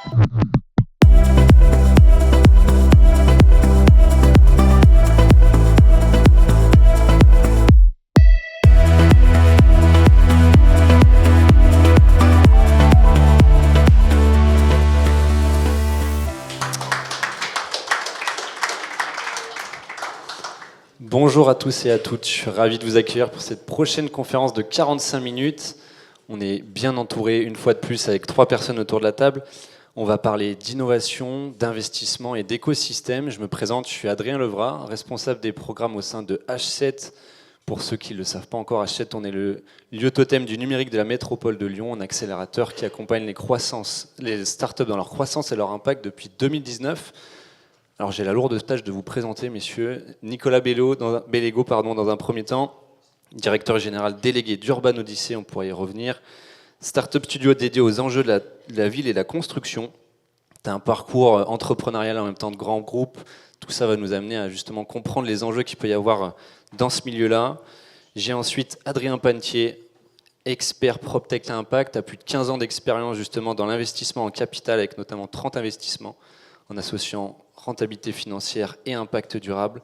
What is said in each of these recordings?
Bonjour à tous et à toutes, je suis ravi de vous accueillir pour cette prochaine conférence de 45 minutes. On est bien entouré une fois de plus avec 3 personnes autour de la table. On va parler d'innovation, d'investissement et d'écosystème. Je me présente, je suis Adrien Levrat, responsable des programmes au sein de H7. Pour ceux qui ne le savent pas encore, H7, on est le lieu totem du numérique de la métropole de Lyon, un accélérateur qui accompagne les startups dans leur croissance et leur impact depuis 2019. Alors j'ai la lourde tâche de vous présenter, messieurs, Nicolas Bellego, dans un premier temps, directeur général délégué d'Urban Odyssey, on pourrait y revenir, startup studio dédié aux enjeux de la ville et de la construction. Tu as un parcours entrepreneurial en même temps de grand groupe, tout ça va nous amener à justement comprendre les enjeux qu'il peut y avoir dans ce milieu-là. J'ai ensuite Adrien Panetier, expert PropTech Impact, a plus de 15 ans d'expérience justement dans l'investissement en capital avec notamment 30 investissements en associant rentabilité financière et impact durable.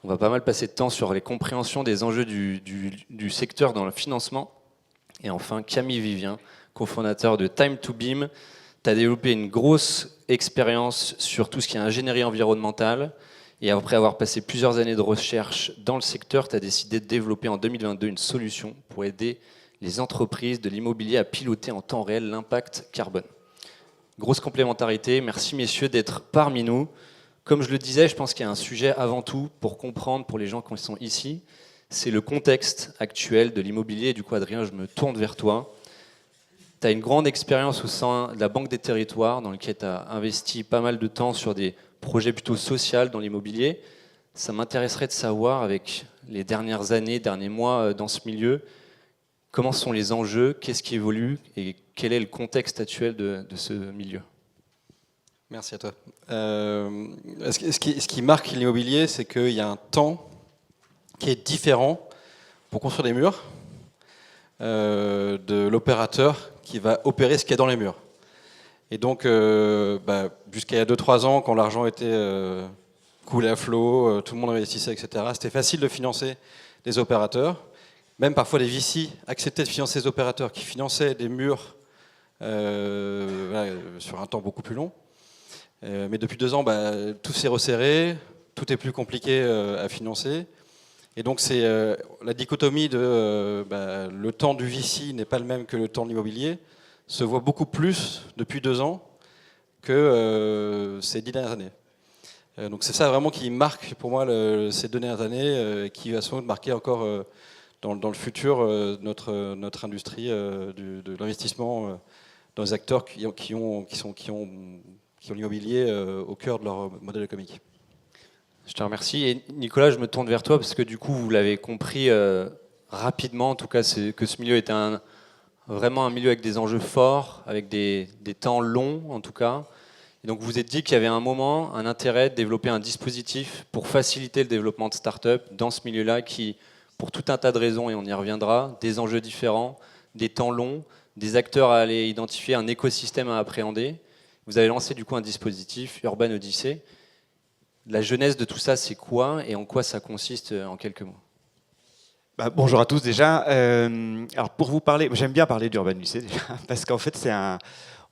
On va pas mal passer de temps sur les compréhensions des enjeux du secteur dans le financement. Et enfin, Camille Vivien, cofondateur de Time2Beam. Tu as développé une grosse expérience sur tout ce qui est ingénierie environnementale. Et après avoir passé plusieurs années de recherche dans le secteur, tu as décidé de développer en 2022 une solution pour aider les entreprises de l'immobilier à piloter en temps réel l'impact carbone. Grosse complémentarité, merci messieurs d'être parmi nous. Comme je le disais, je pense qu'il y a un sujet avant tout pour comprendre pour les gens qui sont ici, c'est le contexte actuel de l'immobilier. Et du coup Adrien, je me tourne vers toi. Tu as une grande expérience au sein de la Banque des Territoires dans laquelle tu as investi pas mal de temps sur des projets plutôt sociaux dans l'immobilier. Ça m'intéresserait de savoir avec les dernières années, derniers mois dans ce milieu, comment sont les enjeux, qu'est-ce qui évolue et quel est le contexte actuel de ce milieu? Merci à toi. Ce qui marque l'immobilier, c'est qu'il y a un temps qui est différent pour construire des murs de l'opérateur qui va opérer ce qu'il y a dans les murs. Et donc, jusqu'à il y a 2-3 ans, quand l'argent était coulé à flot, tout le monde investissait, etc., c'était facile de financer des opérateurs. Même parfois les VC acceptaient de financer des opérateurs qui finançaient des murs sur un temps beaucoup plus long. Mais depuis 2 ans, tout s'est resserré, tout est plus compliqué à financer. Et donc c'est la dichotomie de le temps du VC n'est pas le même que le temps de l'immobilier, se voit beaucoup plus depuis 2 ans que ces 10 dernières années. Donc c'est ça vraiment qui marque pour moi ces 2 dernières années, qui va sans doute marquer encore dans le futur notre industrie de l'investissement dans les acteurs qui ont l'immobilier au cœur de leur modèle économique. Je te remercie. Et Nicolas, je me tourne vers toi parce que du coup, vous l'avez compris rapidement, en tout cas, que ce milieu était vraiment un milieu avec des enjeux forts, avec des temps longs en tout cas. Et donc vous vous êtes dit qu'il y avait un moment, un intérêt de développer un dispositif pour faciliter le développement de start-up dans ce milieu-là qui, pour tout un tas de raisons, et on y reviendra, des enjeux différents, des temps longs, des acteurs à aller identifier, un écosystème à appréhender. Vous avez lancé du coup un dispositif, Urban Odyssey. La genèse de tout ça, c'est quoi et en quoi ça consiste en quelques mots? Bonjour à tous déjà. Alors pour vous parler, j'aime bien parler d'Urban Odyssey déjà, parce qu'en fait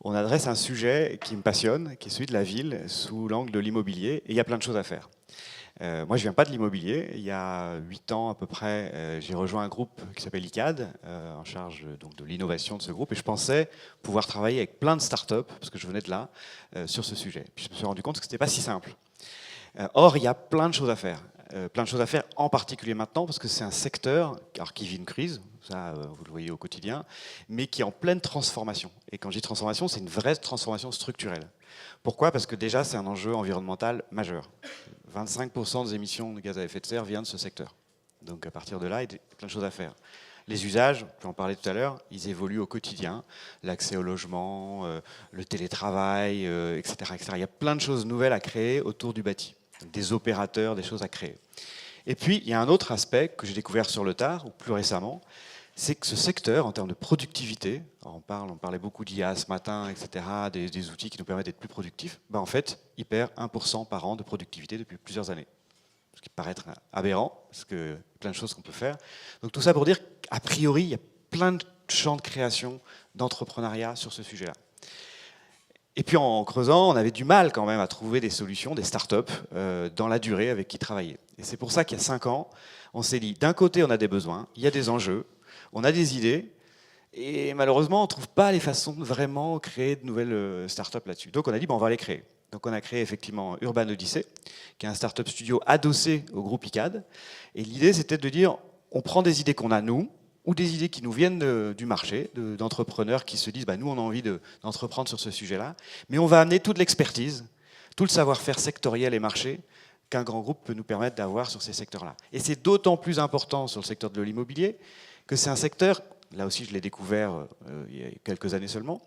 on adresse un sujet qui me passionne, qui est celui de la ville sous l'angle de l'immobilier, et il y a plein de choses à faire. Moi, je ne viens pas de l'immobilier. Il y a 8 ans à peu près, j'ai rejoint un groupe qui s'appelle ICAD, en charge donc, de l'innovation de ce groupe. Et je pensais pouvoir travailler avec plein de startups, parce que je venais de là, sur ce sujet. Puis je me suis rendu compte que ce n'était pas si simple. Or, il y a plein de choses à faire. Plein de choses à faire, en particulier maintenant, parce que c'est un secteur qui vit une crise, ça vous le voyez au quotidien, mais qui est en pleine transformation. Et quand je dis transformation, c'est une vraie transformation structurelle. Pourquoi? Parce que déjà, c'est un enjeu environnemental majeur. 25% des émissions de gaz à effet de serre viennent de ce secteur. Donc à partir de là, il y a plein de choses à faire. Les usages, je en parlais tout à l'heure, ils évoluent au quotidien. L'accès au logement, le télétravail, etc., etc. Il y a plein de choses nouvelles à créer autour du bâti. Donc, des opérateurs, des choses à créer. Et puis, il y a un autre aspect que j'ai découvert sur le tard, ou plus récemment, c'est que ce secteur, en termes de productivité, on parlait beaucoup d'IA ce matin, etc., des outils qui nous permettent d'être plus productifs, en fait, il perd 1% par an de productivité depuis plusieurs années. Ce qui paraît être aberrant, parce qu'il y a plein de choses qu'on peut faire. Donc tout ça pour dire qu'a priori, il y a plein de champs de création, d'entrepreneuriat sur ce sujet-là. Et puis en creusant, on avait du mal quand même à trouver des solutions, des startups dans la durée avec qui travailler. Et c'est pour ça qu'il y a 5 ans, on s'est dit, d'un côté, on a des besoins, il y a des enjeux, on a des idées, et malheureusement, on ne trouve pas les façons de vraiment créer de nouvelles startups là-dessus. Donc on a dit, on va les créer. Donc on a créé effectivement Urban Odyssey, qui est un startup studio adossé au groupe ICAD. Et l'idée, c'était de dire, on prend des idées qu'on a nous, ou des idées qui nous viennent du marché, d'entrepreneurs qui se disent, nous on a envie d'entreprendre sur ce sujet-là, mais on va amener toute l'expertise, tout le savoir-faire sectoriel et marché qu'un grand groupe peut nous permettre d'avoir sur ces secteurs-là. Et c'est d'autant plus important sur le secteur de l'immobilier que c'est un secteur, là aussi je l'ai découvert il y a quelques années seulement,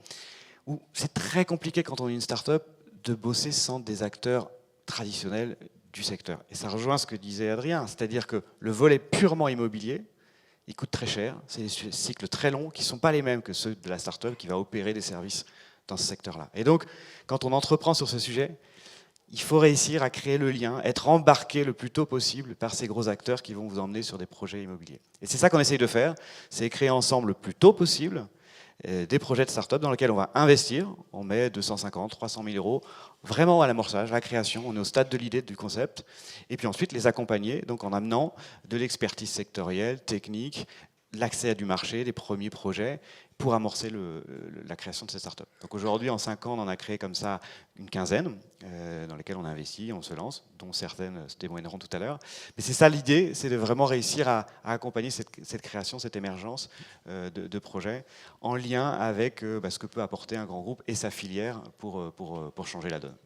où c'est très compliqué quand on est une start-up de bosser sans des acteurs traditionnels du secteur. Et ça rejoint ce que disait Adrien, c'est-à-dire que le volet purement immobilier, il coûte très cher, c'est des cycles très longs qui ne sont pas les mêmes que ceux de la start-up qui va opérer des services dans ce secteur-là. Et donc, quand on entreprend sur ce sujet, il faut réussir à créer le lien, être embarqué le plus tôt possible par ces gros acteurs qui vont vous emmener sur des projets immobiliers. Et c'est ça qu'on essaye de faire, c'est créer ensemble le plus tôt possible des projets de start-up dans lesquels on va investir. On met 250, 300 000 euros vraiment à l'amorçage, à la création. On est au stade de l'idée, du concept. Et puis ensuite, les accompagner donc en amenant de l'expertise sectorielle, technique, l'accès à du marché, des premiers projets pour amorcer la création de ces startups. Donc aujourd'hui, en 5 ans, on en a créé comme ça une quinzaine dans lesquelles on investit, on se lance, dont certaines se témoigneront tout à l'heure. Mais c'est ça l'idée, c'est de vraiment réussir à accompagner cette création, cette émergence de projets en lien avec ce que peut apporter un grand groupe et sa filière pour changer la donne.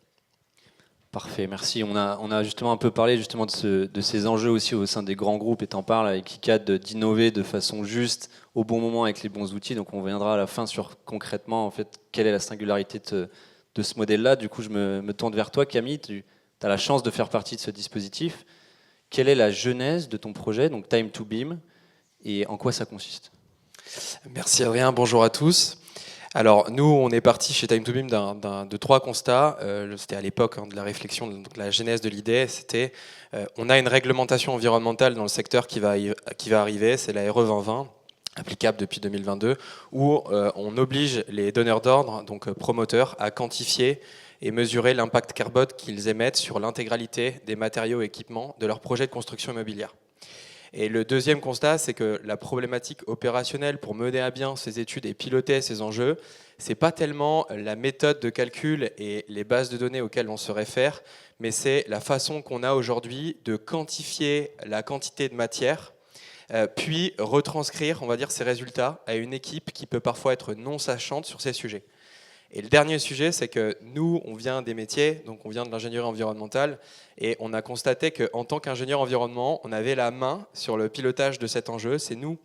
Parfait, merci. On a justement un peu parlé justement de ces enjeux aussi au sein des grands groupes, et t'en parles avec ICAD d'innover de façon juste, au bon moment, avec les bons outils. Donc on reviendra à la fin sur concrètement en fait quelle est la singularité de ce modèle-là. Du coup, je me tourne vers toi, Camille. Tu as la chance de faire partie de ce dispositif. Quelle est la genèse de ton projet, donc Time to Beam, et en quoi ça consiste? Merci Adrien, bonjour à tous. Alors nous, on est parti chez Time to Beam de 3 constats. C'était à l'époque de la réflexion, donc la genèse de l'idée, c'était on a une réglementation environnementale dans le secteur qui va arriver, c'est la RE 2020, applicable depuis 2022, où on oblige les donneurs d'ordre, donc promoteurs, à quantifier et mesurer l'impact carbone qu'ils émettent sur l'intégralité des matériaux et équipements de leur projet de construction immobilière. Et le deuxième constat, c'est que la problématique opérationnelle pour mener à bien ces études et piloter ces enjeux, c'est pas tellement la méthode de calcul et les bases de données auxquelles on se réfère, mais c'est la façon qu'on a aujourd'hui de quantifier la quantité de matière, puis retranscrire, on va dire, ces résultats à une équipe qui peut parfois être non sachante sur ces sujets. Et le dernier sujet, c'est que nous, on vient des métiers, donc on vient de l'ingénierie environnementale, et on a constaté qu'en tant qu'ingénieur environnement, on avait la main sur le pilotage de cet enjeu. C'est nous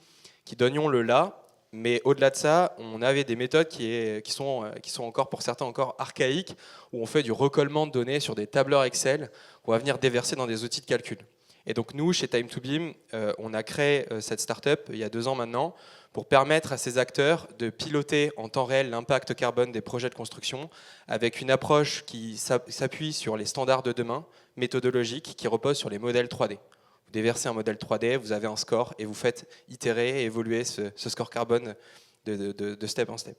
qui donnions le là, mais au-delà de ça, on avait des méthodes qui sont encore, pour certains, encore archaïques, où on fait du recollement de données sur des tableurs Excel qu'on va venir déverser dans des outils de calcul. Et donc nous, chez Time to Beam, on a créé cette start-up il y a 2 ans maintenant, pour permettre à ces acteurs de piloter en temps réel l'impact carbone des projets de construction avec une approche qui s'appuie sur les standards de demain, méthodologiques, qui reposent sur les modèles 3D. Vous déversez un modèle 3D, vous avez un score et vous faites itérer et évoluer ce score carbone de step en step.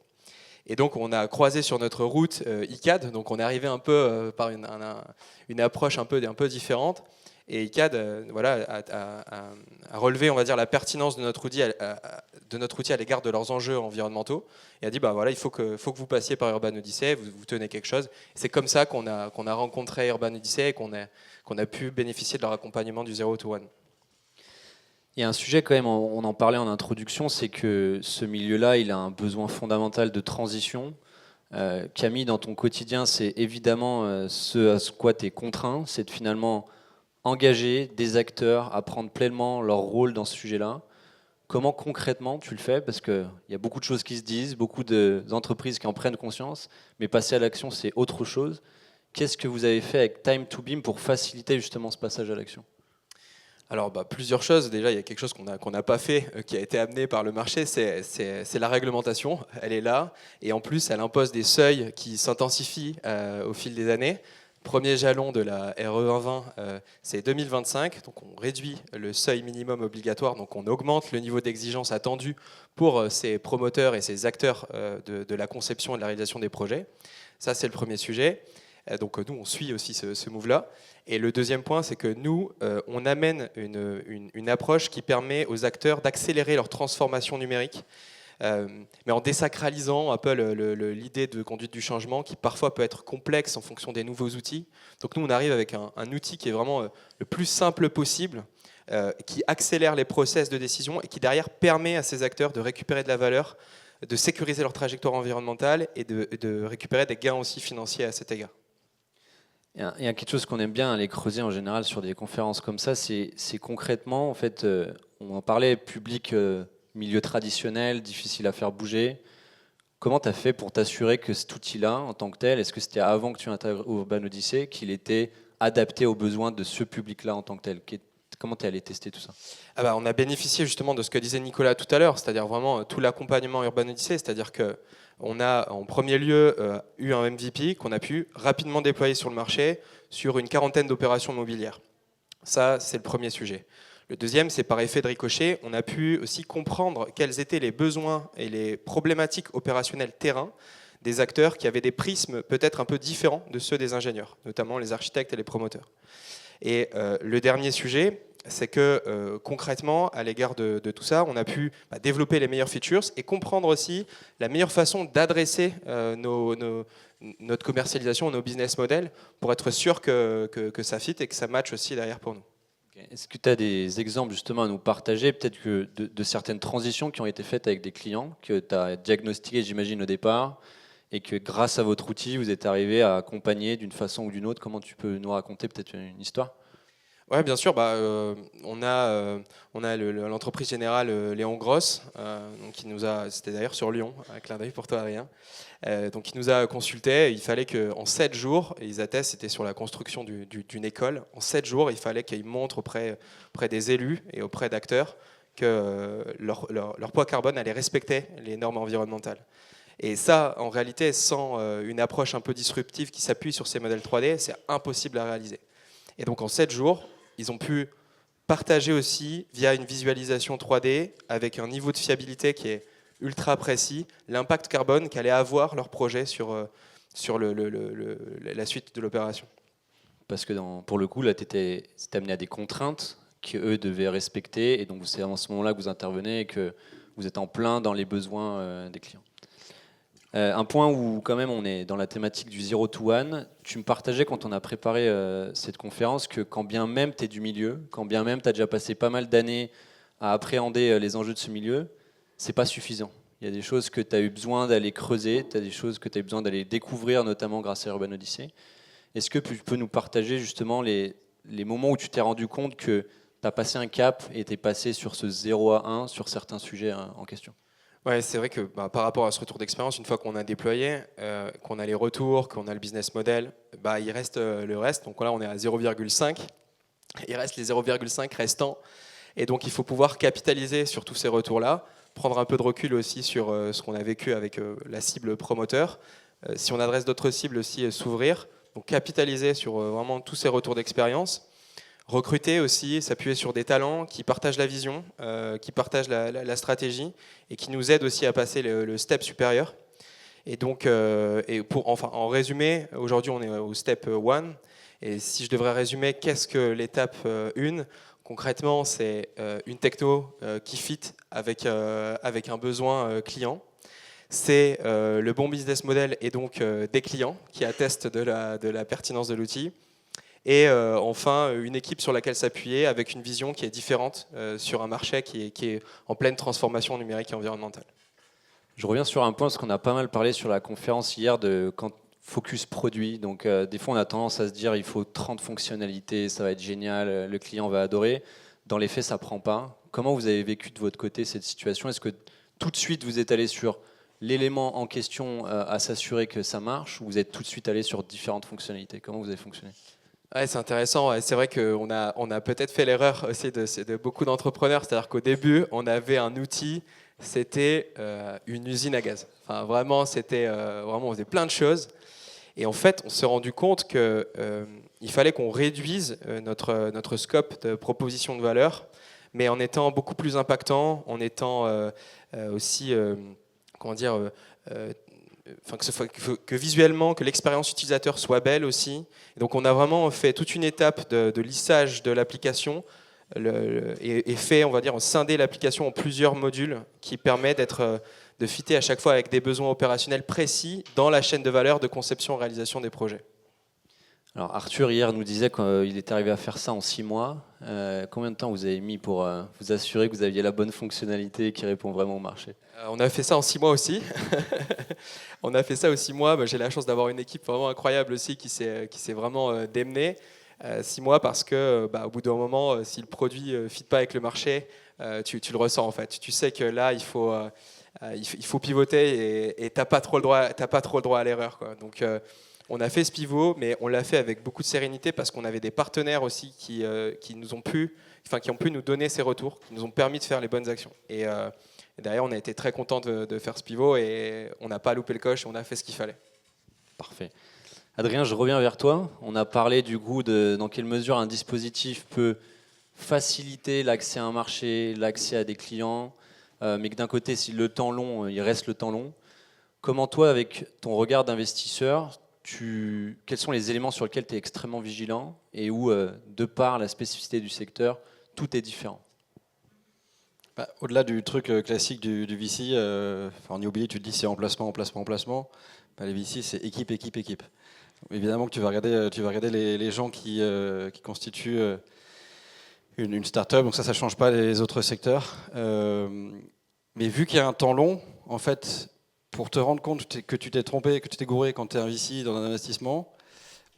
Et donc on a croisé sur notre route ICAD, donc on est arrivé un peu par une approche un peu différente. Et ICAD a relevé, on va dire, la pertinence de notre outil à l'égard de leurs enjeux environnementaux et a dit il faut que vous passiez par Urban Odyssey, vous tenez quelque chose. C'est comme ça qu'on a rencontré Urban Odyssey et qu'on a pu bénéficier de leur accompagnement du 0 to 1. Il y a un sujet quand même, on en parlait en introduction, c'est que ce milieu-là, il a un besoin fondamental de transition. Camille, dans ton quotidien, c'est évidemment ce à quoi tu es contraint, c'est de finalement engager des acteurs à prendre pleinement leur rôle dans ce sujet-là. Comment concrètement tu le fais? Parce qu'il y a beaucoup de choses qui se disent, beaucoup d'entreprises qui en prennent conscience, mais passer à l'action, c'est autre chose. Qu'est-ce que vous avez fait avec Time to Beam pour faciliter justement ce passage à l'action? Alors, plusieurs choses. Déjà, il y a quelque chose qu'on n'a pas fait, qui a été amené par le marché, c'est la réglementation. Elle est là. Et en plus, elle impose des seuils qui s'intensifient au fil des années. Premier jalon de la RE 120, c'est 2025. Donc, on réduit le seuil minimum obligatoire. Donc, on augmente le niveau d'exigence attendu pour ces promoteurs et ces acteurs de la conception et de la réalisation des projets. Ça, c'est le premier sujet. Donc, nous, on suit aussi ce move-là. Et le deuxième point, c'est que nous, on amène une approche qui permet aux acteurs d'accélérer leur transformation numérique, mais en désacralisant un peu l'idée de conduite du changement qui parfois peut être complexe en fonction des nouveaux outils. Donc nous, on arrive avec un outil qui est vraiment le plus simple possible, qui accélère les process de décision et qui derrière permet à ces acteurs de récupérer de la valeur, de sécuriser leur trajectoire environnementale et de récupérer des gains aussi financiers à cet égard. Il y a quelque chose qu'on aime bien aller creuser en général sur des conférences comme ça, c'est concrètement, en fait, on en parlait, public, milieu traditionnel, difficile à faire bouger. Comment tu as fait pour t'assurer que cet outil-là, en tant que tel, est-ce que c'était avant que tu intègres Urban Odyssey, qu'il était adapté aux besoins de ce public-là en tant que tel? Comment tu es allé tester tout ça? On a bénéficié justement de ce que disait Nicolas tout à l'heure, c'est-à-dire vraiment tout l'accompagnement Urban Odyssey, c'est-à-dire que on a en premier lieu eu un MVP qu'on a pu rapidement déployer sur le marché sur une quarantaine d'opérations immobilières. Ça, c'est le premier sujet. Le deuxième, c'est par effet de ricochet, on a pu aussi comprendre quels étaient les besoins et les problématiques opérationnelles terrain des acteurs qui avaient des prismes peut-être un peu différents de ceux des ingénieurs, notamment les architectes et les promoteurs. Et le dernier sujet, c'est que concrètement, à l'égard de tout ça, on a pu développer les meilleures features et comprendre aussi la meilleure façon d'adresser notre commercialisation, nos business models, pour être sûr que ça fit et que ça match aussi derrière pour nous. Est-ce que tu as des exemples justement à nous partager, peut-être que de certaines transitions qui ont été faites avec des clients, que tu as diagnostiquées, j'imagine, au départ, et que grâce à votre outil, vous êtes arrivé à accompagner d'une façon ou d'une autre? Comment tu peux nous raconter peut-être une histoire? Oui, bien sûr. On a l'entreprise générale Léon Gross, donc qui nous a, c'était d'ailleurs sur Lyon, un clin d'œil pour toi, Adrien, donc qui nous a consulté. Il fallait qu'en 7 jours, et ils attestent, c'était sur la construction d'une école, en 7 jours, il fallait qu'ils montrent auprès des élus et auprès d'acteurs que leur poids carbone allait respecter les normes environnementales. Et ça, en réalité, sans une approche un peu disruptive qui s'appuie sur ces modèles 3D, c'est impossible à réaliser. Et donc en 7 jours, ils ont pu partager aussi, via une visualisation 3D, avec un niveau de fiabilité qui est ultra précis, l'impact carbone qu'allait avoir leur projet sur la suite de l'opération. Parce que pour le coup, là, tu étais amené à des contraintes qu'eux devaient respecter, et donc c'est à ce moment-là que vous intervenez et que vous êtes en plein dans les besoins des clients. Un point où quand même on est dans la thématique du zero to one, tu me partageais quand on a préparé cette conférence que quand bien même tu es du milieu, quand bien même tu as déjà passé pas mal d'années à appréhender les enjeux de ce milieu, c'est pas suffisant. Il y a des choses que tu as eu besoin d'aller creuser, tu as des choses que tu as eu besoin d'aller découvrir, notamment grâce à Urban Odyssey. Est-ce que tu peux nous partager justement les moments où tu t'es rendu compte que tu as passé un cap et tu es passé sur ce 0 à 1 sur certains sujets en question? Ouais, c'est vrai que par rapport à ce retour d'expérience, une fois qu'on a déployé, qu'on a les retours, qu'on a le business model, il reste le reste. Donc là, on est à 0,5. Il reste les 0,5 restants. Et donc, il faut pouvoir capitaliser sur tous ces retours-là, prendre un peu de recul aussi sur ce qu'on a vécu avec la cible promoteur. Si on adresse d'autres cibles aussi, s'ouvrir. Donc, capitaliser sur vraiment tous ces retours d'expérience. Recruter aussi, s'appuyer sur des talents qui partagent la vision, qui partagent la stratégie et qui nous aident aussi à passer le step supérieur. Et donc, en résumé, aujourd'hui on est au step 1. Et si je devrais résumer, qu'est-ce que l'étape 1 ? Concrètement, c'est une techno qui fit avec un besoin client. C'est le bon business model et donc des clients qui attestent de la pertinence de l'outil. Et enfin, une équipe sur laquelle s'appuyer avec une vision qui est différente sur un marché qui est en pleine transformation numérique et environnementale. Je reviens sur un point, parce qu'on a pas mal parlé sur la conférence hier de focus produit. Donc des fois, on a tendance à se dire il faut 30 fonctionnalités, ça va être génial, le client va adorer. Dans les faits, ça ne prend pas. Comment vous avez vécu de votre côté cette situation? Est-ce que tout de suite, vous êtes allé sur l'élément en question à s'assurer que ça marche, ou vous êtes tout de suite allé sur différentes fonctionnalités? Comment vous avez fonctionné? Ouais, c'est intéressant. Ouais. C'est vrai on a peut-être fait l'erreur aussi de beaucoup d'entrepreneurs. C'est-à-dire qu'au début, on avait un outil, c'était une usine à gaz. Enfin, vraiment, on faisait plein de choses. Et en fait, on s'est rendu compte qu'il fallait qu'on réduise notre scope de proposition de valeur, mais en étant beaucoup plus impactant, en étant aussi, comment dire, enfin, que visuellement, que l'expérience utilisateur soit belle aussi. Et donc on a vraiment fait toute une étape de lissage de l'application et fait, on va dire, scinder l'application en plusieurs modules qui permet de fitter à chaque fois avec des besoins opérationnels précis dans la chaîne de valeur de conception et réalisation des projets. Alors Arthur hier nous disait qu'il était arrivé à faire ça en 6 mois. Combien de temps vous avez mis pour vous assurer que vous aviez la bonne fonctionnalité qui répond vraiment au marché? On a fait ça en 6 mois aussi. On a fait ça aux 6 mois. J'ai la chance d'avoir une équipe vraiment incroyable aussi qui s'est vraiment démenée. 6 mois parce que au bout d'un moment, si le produit ne fit pas avec le marché, tu le ressens en fait. Tu sais que là, il faut pivoter et tu n'as pas trop le droit à l'erreur, quoi. Donc, on a fait ce pivot, mais on l'a fait avec beaucoup de sérénité parce qu'on avait des partenaires aussi qui ont pu nous donner ces retours, qui nous ont permis de faire les bonnes actions. Et derrière, on a été très contents de faire ce pivot et on n'a pas loupé le coche, on a fait ce qu'il fallait. Parfait. Adrien, je reviens vers toi. On a parlé du coup de dans quelle mesure un dispositif peut faciliter l'accès à un marché, l'accès à des clients, mais que d'un côté, si le temps long, il reste le temps long. Comment toi, avec ton regard d'investisseur, quels sont les éléments sur lesquels tu es extrêmement vigilant et où, de par la spécificité du secteur, tout est différent? Au-delà du truc classique du VC, en immobilier, tu te dis c'est emplacement. Les VC, c'est équipe. Évidemment que tu vas regarder les gens qui constituent une start-up, donc ça ne change pas les autres secteurs. Mais vu qu'il y a un temps long, en fait, pour te rendre compte que tu t'es trompé, que tu t'es gouré quand tu es un VC dans un investissement,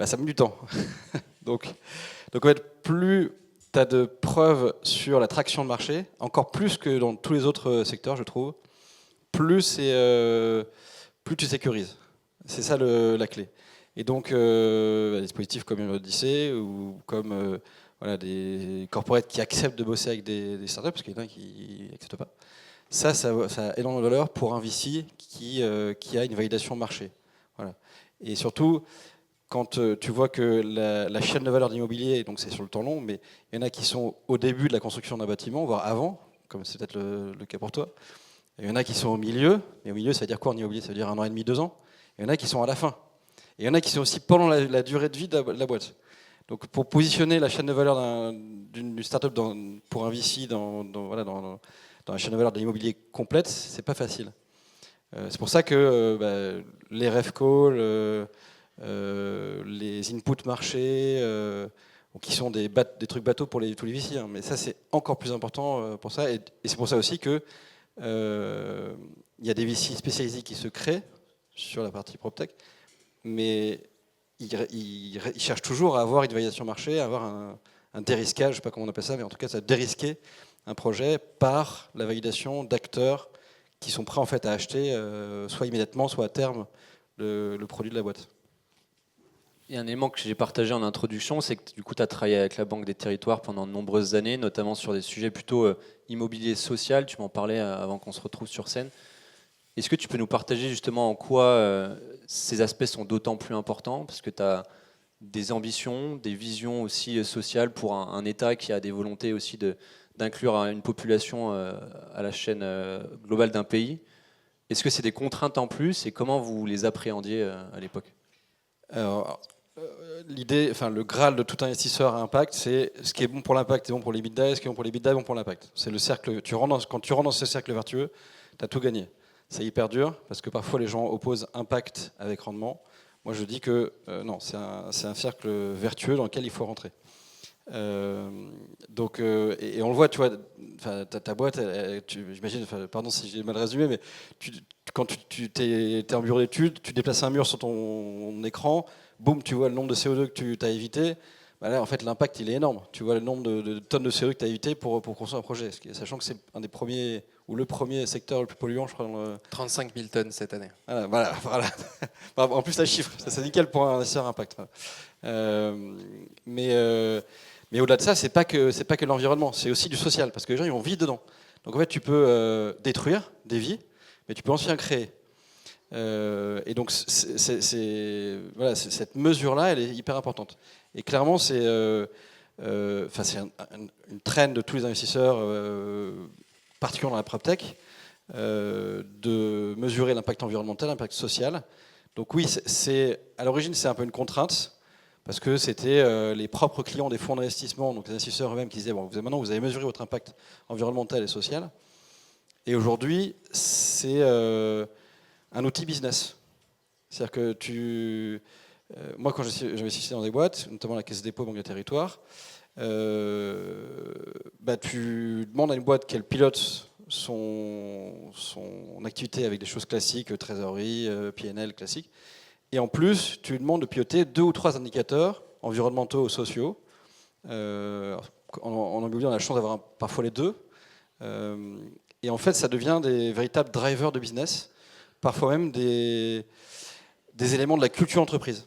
ça met du temps. donc en fait, plus tu as de preuves sur la traction de marché, encore plus que dans tous les autres secteurs, je trouve, plus tu sécurises. C'est ça la clé. Et donc, des dispositifs comme Odyssey ou comme des corporates qui acceptent de bosser avec des startups, parce qu'il y en a qui n'acceptent pas, ça a énormément de valeur pour un VC qui a une validation marché. Voilà. Et surtout, quand tu vois que la chaîne de valeur de l'immobilier, donc c'est sur le temps long, mais il y en a qui sont au début de la construction d'un bâtiment, voire avant, comme c'est peut-être le cas pour toi. Il y en a qui sont au milieu, mais au milieu, ça veut dire quoi en immobilier? Ça veut dire 1 an et demi, 2 ans. Il y en a qui sont à la fin. Et il y en a qui sont aussi pendant la durée de vie de la boîte. Donc pour positionner la chaîne de valeur d'une startup pour un VC dans la chaîne de valeur de l'immobilier complète, c'est pas facile. C'est pour ça que les ref calls, les inputs marchés, qui sont des trucs bateaux pour tous les VC, mais ça c'est encore plus important pour ça. Et c'est pour ça aussi que il y a des VC spécialisés qui se créent sur la partie PropTech, mais ils cherchent toujours à avoir une validation marché, à avoir un dérisquage, je ne sais pas comment on appelle ça, mais en tout cas, ça dérisquer un projet par la validation d'acteurs qui sont prêts en fait à acheter, soit immédiatement, soit à terme, le produit de la boîte. Il y a un élément que j'ai partagé en introduction, c'est que du coup, tu as travaillé avec la Banque des Territoires pendant de nombreuses années, notamment sur des sujets plutôt immobilier social. Tu m'en parlais avant qu'on se retrouve sur scène. Est-ce que tu peux nous partager justement en quoi ces aspects sont d'autant plus importants? Parce que tu as des ambitions, des visions aussi sociales pour un État qui a des volontés aussi d'inclure une population à la chaîne globale d'un pays. Est-ce que c'est des contraintes en plus et comment vous les appréhendiez à l'époque? Alors, l'idée, le Graal de tout investisseur à impact, c'est ce qui est bon pour l'impact est bon pour les l'EBITDA, ce qui est bon pour les l'EBITDA est bon pour l'impact. C'est le cercle. Quand tu rentres dans ce cercle vertueux, tu as tout gagné. C'est hyper dur parce que parfois les gens opposent impact avec rendement. Moi je dis que non, c'est un cercle vertueux dans lequel il faut rentrer. Et on le voit, tu vois, ta boîte, j'imagine, pardon si j'ai mal résumé, mais quand tu t'es en bureau d'études, tu déplaces un mur sur ton écran, boum, tu vois le nombre de CO2 que tu as évité. Là, en fait, l'impact, il est énorme. Tu vois le nombre de tonnes de CO2 que tu as évité pour construire un projet. Sachant que c'est un des premiers ou le premier secteur le plus polluant, je crois. 35 000 tonnes cette année. Voilà. En plus, la chiffre, c'est nickel pour un investisseur impact. Mais au-delà de ça, c'est pas que l'environnement, c'est aussi du social, parce que les gens ils vont vivre dedans. Donc en fait, tu peux détruire des vies, mais tu peux aussi en créer. Et donc cette mesure-là, elle est hyper importante. Et clairement, c'est une trend de tous les investisseurs, particulièrement dans la PropTech, de mesurer l'impact environnemental, l'impact social. Donc oui, à l'origine, c'est un peu une contrainte, parce que c'était les propres clients des fonds d'investissement, donc les investisseurs eux-mêmes qui disaient, bon, maintenant vous avez mesuré votre impact environnemental et social. Et aujourd'hui, c'est un outil business. C'est-à-dire que moi, quand j'investissais dans des boîtes, notamment la Caisse des dépôts, Banque des Territoires, tu demandes à une boîte qu'elle pilote son activité avec des choses classiques, trésorerie, PNL classique. Et en plus, tu lui demandes de piloter 2 ou 3 indicateurs environnementaux ou sociaux. En immobilier, on a la chance d'avoir parfois les deux. Et en fait, ça devient des véritables drivers de business, parfois même des éléments de la culture entreprise.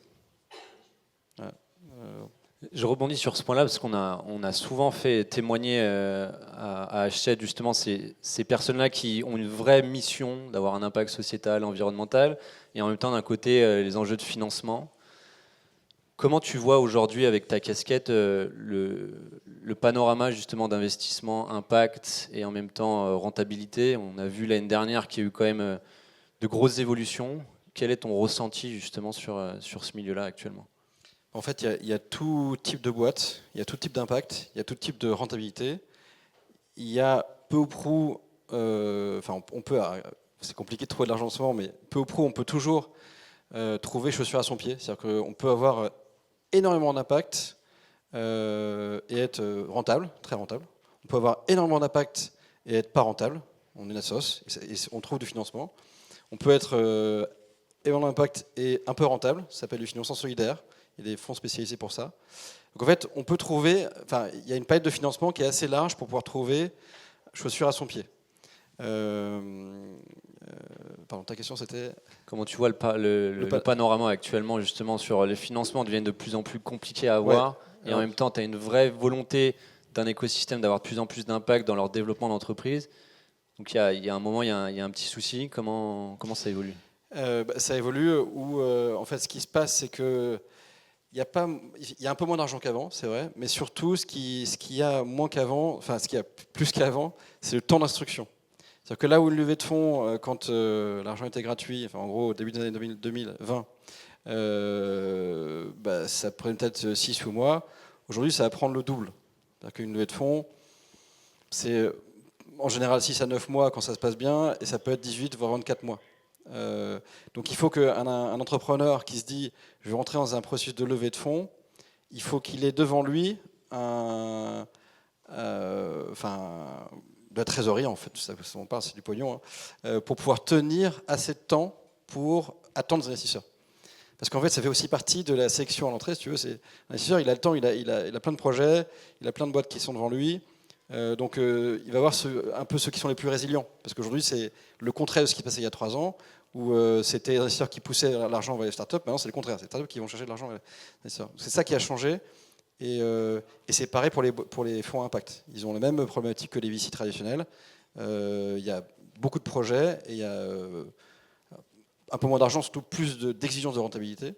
Voilà. Je rebondis sur ce point-là parce qu'on a souvent fait témoigner à Hachette justement ces personnes-là qui ont une vraie mission d'avoir un impact sociétal, environnemental, et en même temps d'un côté les enjeux de financement. Comment tu vois aujourd'hui avec ta casquette le panorama justement d'investissement, impact et en même temps rentabilité? On a vu l'année dernière qu'il y a eu quand même de grosses évolutions. Quel est ton ressenti justement sur ce milieu-là actuellement? En fait, il y a tout type de boîte, il y a tout type d'impact, il y a tout type de rentabilité. Il y a peu ou prou, on peut, c'est compliqué de trouver de l'argent en ce moment, mais peu ou prou, on peut toujours trouver chaussure à son pied. C'est-à-dire qu'on peut avoir énormément d'impact et être rentable, très rentable. On peut avoir énormément d'impact et être pas rentable. On est une assoce et on trouve du financement. On peut être énormément d'impact et un peu rentable. Ça s'appelle du financement solidaire. Il y a des fonds spécialisés pour ça. Donc en fait, on peut trouver, il y a une palette de financement qui est assez large pour pouvoir trouver chaussure à son pied. Pardon, ta question c'était... Comment tu vois le panorama actuellement justement sur les financements deviennent de plus en plus compliqués à avoir, et en même temps tu as une vraie volonté d'un écosystème d'avoir de plus en plus d'impact dans leur développement d'entreprise. Donc il y a un moment, il y a un petit souci. Comment ça évolue? Ça évolue où en fait ce qui se passe c'est que il y a un peu moins d'argent qu'avant, c'est vrai, mais surtout ce qu'il y a moins qu'avant, enfin ce qu'il y a plus qu'avant, c'est le temps d'instruction. C'est-à-dire que là où une levée de fonds, quand l'argent était gratuit, enfin en gros au début des années 2020, ça prenait peut-être 6 mois. Aujourd'hui, ça va prendre le double. C'est-à-dire qu'une levée de fonds, c'est en général 6 à 9 mois quand ça se passe bien, et ça peut être 18 voire 24 mois. Donc il faut qu'un entrepreneur qui se dit je vais rentrer dans un processus de levée de fonds, il faut qu'il ait devant lui de la trésorerie, en fait, ça on parle, c'est du pognon, pour pouvoir tenir assez de temps pour attendre les investisseurs. Parce qu'en fait, ça fait aussi partie de la sélection à l'entrée, si tu veux. L'investisseur, il a le temps, il a plein de projets, il a plein de boîtes qui sont devant lui. Donc il va voir un peu ceux qui sont les plus résilients. Parce qu'aujourd'hui, c'est le contraire de ce qui se passait il y a 3 ans, où c'était les investisseurs qui poussaient l'argent vers les startups. Maintenant, c'est le contraire. C'est les startups qui vont chercher de l'argent vers les investisseurs. C'est ça qui a changé. Et c'est pareil pour les fonds impact. Ils ont les mêmes problématiques que les VC traditionnels. Il y a beaucoup de projets et il y a un peu moins d'argent, surtout plus d'exigences de rentabilité.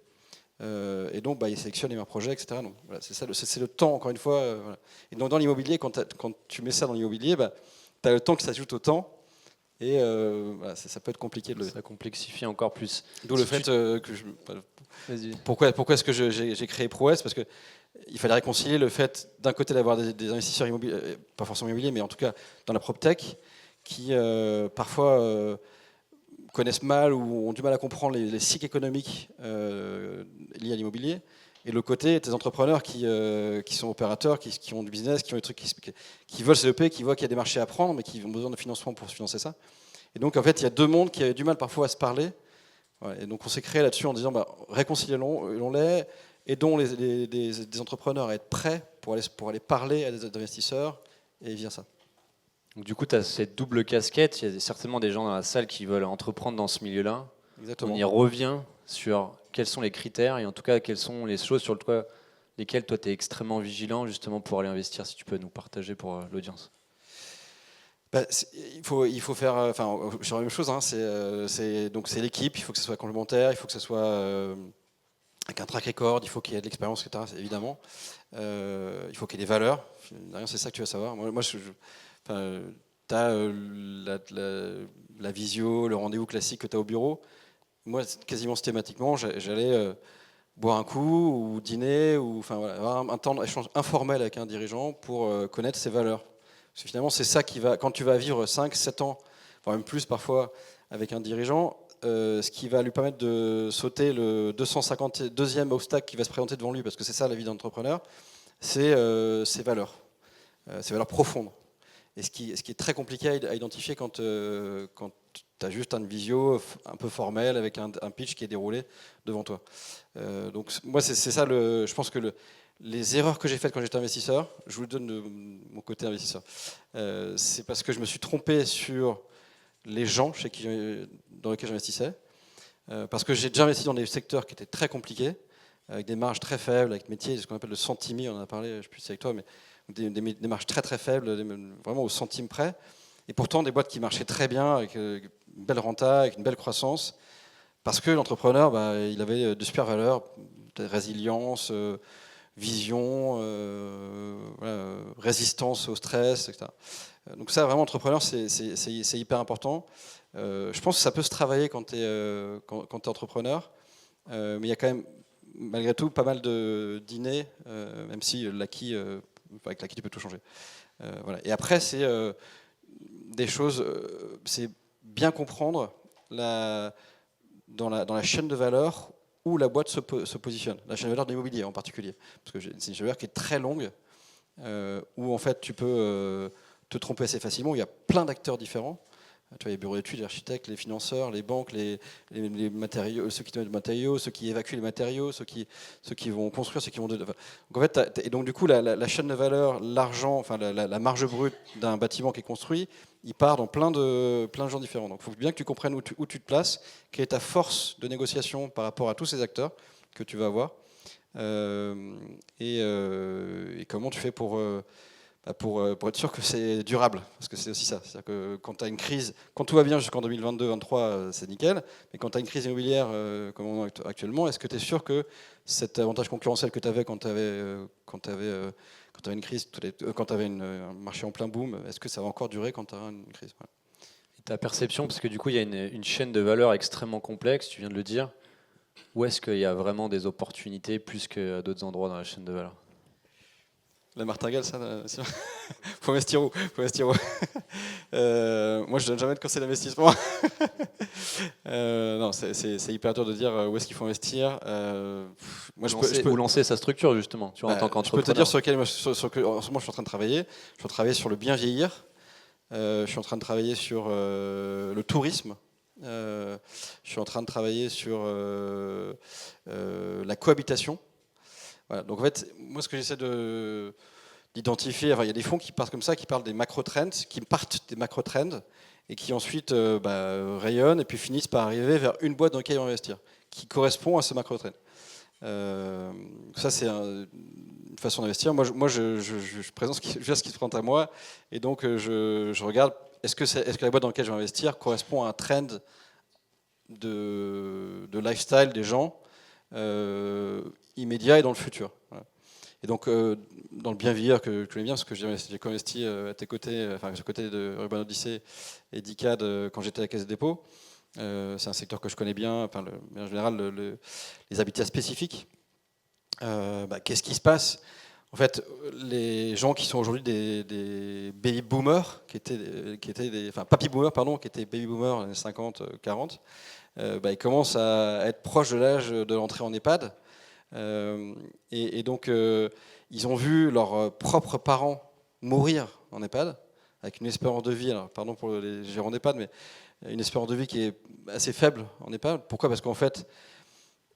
Et donc, ils sélectionnent les meilleurs projets, etc. Donc, voilà, c'est le temps, encore une fois. Voilà. Et donc, dans l'immobilier, quand tu mets ça dans l'immobilier, tu as le temps qui s'ajoute au temps. Et ça peut être compliqué de lever. Ça complexifie encore plus. D'où le fait que Pourquoi est-ce que j'ai créé Prouesse? Parce qu'il fallait réconcilier le fait, d'un côté, d'avoir des investisseurs immobiliers, pas forcément immobiliers, mais en tout cas dans la PropTech, qui parfois connaissent mal ou ont du mal à comprendre les cycles économiques liés à l'immobilier. Et le côté, des entrepreneurs qui sont opérateurs, qui ont du business, qui ont des trucs, qui veulent se développer, qui voient qu'il y a des marchés à prendre, mais qui ont besoin de financement pour financer ça. Et donc, en fait, il y a deux mondes qui avaient du mal parfois à se parler. Ouais, et donc, on s'est créé là-dessus en disant, réconcilions-les, aidons des entrepreneurs à être prêts pour aller parler à des investisseurs et vice ça. Donc, du coup, tu as cette double casquette. Il y a certainement des gens dans la salle qui veulent entreprendre dans ce milieu-là. Exactement. On y revient sur quels sont les critères et en tout cas quelles sont les choses sur lesquelles toi tu es extrêmement vigilant justement pour aller investir, si tu peux nous partager pour l'audience. Bah, il faut faire, sur la même chose, hein, c'est l'équipe, il faut que ce soit complémentaire, il faut que ce soit avec un track record, il faut qu'il y ait de l'expérience, etc. Évidemment. Il faut qu'il y ait des valeurs. C'est ça que tu vas savoir. Moi tu as la visio, le rendez-vous classique que tu as au bureau. Moi, quasiment systématiquement, j'allais boire un coup ou dîner, ou avoir un temps d'échange informel avec un dirigeant pour connaître ses valeurs. Parce que finalement, c'est ça qui va, quand tu vas vivre 5, 7 ans, voire même plus parfois, avec un dirigeant, ce qui va lui permettre de sauter le 252e obstacle qui va se présenter devant lui, parce que c'est ça la vie d'entrepreneur, c'est ses valeurs profondes. Et ce qui est très compliqué à identifier quand tu as juste une visio un peu formelle avec un pitch qui est déroulé devant toi. Donc moi, c'est ça, je pense que les erreurs que j'ai faites quand j'étais investisseur, je vous donne mon côté investisseur, c'est parce que je me suis trompé sur les gens dans lesquels j'investissais, parce que j'ai déjà investi dans des secteurs qui étaient très compliqués, avec des marges très faibles, avec métiers, ce qu'on appelle le centimi, on en a parlé, je ne sais plus si c'est avec toi, mais des marges très très faibles, vraiment au centime près, et pourtant des boîtes qui marchaient très bien, avec une belle renta, avec une belle croissance, parce que l'entrepreneur, il avait de super valeurs, de résilience, vision, résistance au stress, etc. Donc ça, vraiment, entrepreneur, c'est hyper important. Je pense que ça peut se travailler quand tu es entrepreneur, mais il y a quand même, malgré tout, pas mal de dîners, même si avec l'acquis, tu peux tout changer. Voilà. Et après, c'est des choses, c'est bien comprendre dans la chaîne de valeur où la boîte se positionne, la chaîne de valeur de l'immobilier en particulier, parce que c'est une chaîne de valeur qui est très longue, où en fait tu peux te tromper assez facilement, où il y a plein d'acteurs différents. Tu vois, les bureaux d'études, les architectes, les financeurs, les banques, les matériaux, ceux qui donnent des matériaux, ceux qui évacuent les matériaux, ceux qui vont construire, ceux qui vont... Donc en fait, et donc du coup, la chaîne de valeur, l'argent, la marge brute d'un bâtiment qui est construit, il part dans plein de gens différents. Donc il faut bien que tu comprennes où tu te places, quelle est ta force de négociation par rapport à tous ces acteurs que tu vas avoir, et comment tu fais pour être sûr que c'est durable, parce que c'est aussi ça. C'est-à-dire que quand tu as une crise, quand tout va bien jusqu'en 2022-2023, c'est nickel, mais quand tu as une crise immobilière comme on a actuellement, est-ce que tu es sûr que cet avantage concurrentiel que tu avais quand tu avais une crise, quand tu avais un marché en plein boom, est-ce que ça va encore durer quand tu auras une crise? Voilà. Et ta perception, parce que du coup, il y a une chaîne de valeur extrêmement complexe, tu viens de le dire, où est-ce qu'il y a vraiment des opportunités plus qu'à d'autres endroits dans la chaîne de valeur? La martingale, ça, faut investir où? Moi, je donne jamais de conseils d'investissement. Non, c'est hyper dur de dire où est-ce qu'il faut investir. Moi, je peux lancer sa structure justement. Tu vois, en tant qu'entrepreneur. Je peux te dire sur lequel, en ce moment, je suis en train de travailler. Je suis en train de travailler sur le bien vieillir. Je suis en train de travailler sur le tourisme. Je suis en train de travailler sur la cohabitation. Voilà, donc en fait, moi ce que j'essaie d'identifier, il y a des fonds qui partent comme ça, qui partent des macro-trends, et qui ensuite rayonnent et puis finissent par arriver vers une boîte dans laquelle ils vont investir, qui correspond à ce macro-trend. Ça c'est une façon d'investir. Moi je présente ce qui se présente à moi, et donc je regarde est-ce que la boîte dans laquelle je vais investir correspond à un trend de lifestyle des gens immédiat et dans le futur. Voilà. Et donc, dans le bien vieillir que je connais bien, parce que j'ai co-investi à tes côtés, à côté de Urban Odyssey et d'ICAD quand j'étais à la Caisse des dépôts. C'est un secteur que je connais bien, en général, les habitats spécifiques. Qu'est-ce qui se passe? En fait, les gens qui sont aujourd'hui des baby boomers, qui étaient papy boomers, pardon, qui étaient baby boomers dans les 50, 40, ils commencent à être proches de l'âge de l'entrée en EHPAD. Et donc, ils ont vu leurs propres parents mourir en EHPAD, avec une espérance de vie, alors pardon pour les gérants d'EHPAD, mais une espérance de vie qui est assez faible en EHPAD. Pourquoi? Parce qu'en fait,